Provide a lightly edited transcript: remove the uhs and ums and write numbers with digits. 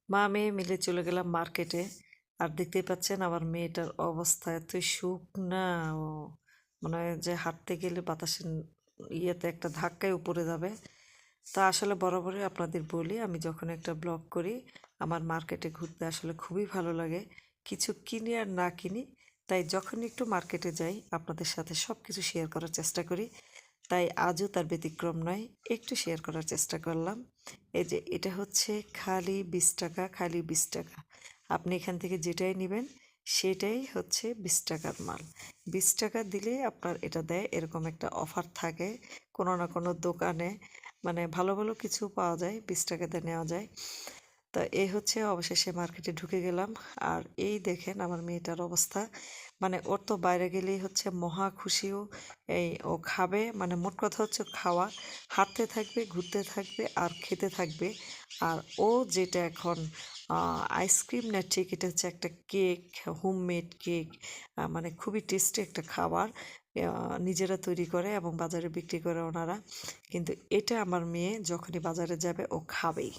মা মেয়ে মিলে চলে গেলাম মার্কেটে। আর দেখতেই পাচ্ছেন আমার মেয়েটার অবস্থা এতই শুকনা ও মনে হয় যে হাঁটতে গেলে বাতাসের ইয়েতে একটা ধাক্কায় উপরে যাবে। তা আসলে বরাবরই আপনাদের বলি আমি যখন একটা ব্লগ করি আমার মার্কেটে ঘুরতে আসলে খুবই ভালো লাগে। কিছু কিনি আর না কিনি, তাই যখন একটু মার্কেটে যাই আপনাদের সাথে সব কিছু শেয়ার করার চেষ্টা করি। তাই আজও তার ব্যতিক্রম নয়, একটু শেয়ার করার চেষ্টা করলাম। এই যে এটা হচ্ছে খালি 20 টাকা, খালি 20 টাকা। আপনি এখান থেকে যেটাই নেবেন সেটাই হচ্ছে 20 টাকার মাল। 20 টাকা দিলেই আপনার এটা দেয়, এরকম একটা অফার থাকে কোনো না কোনো দোকানে। মানে ভালো ভালো কিছু পাওয়া যায়, 20 টাকাতে নেওয়া যায়। তো এই হচ্ছে অবশেষে মার্কেটে ঢুকে গেলাম। আর এই দেখেন আমার মেয়েটার অবস্থা, মানে ওর তো বাইরে গেলেই হচ্ছে মহা খুশিও। ও খাবে, মানে মোট কথা হচ্ছে খাওয়া, হাঁটতে থাকবে, ঘুরতে থাকবে আর খেতে থাকবে। আর ও যেটা এখন আইসক্রিম না, ঠিক এটা হচ্ছে একটা কেক, হোমমেড কেক, মানে খুবই টেস্টি একটা খাবার। নিজেরা তৈরি করে এবং বাজারে বিক্রি করে ওনারা। কিন্তু এটা আমার মেয়ে যখনই বাজারে যাবে ও খাবেই।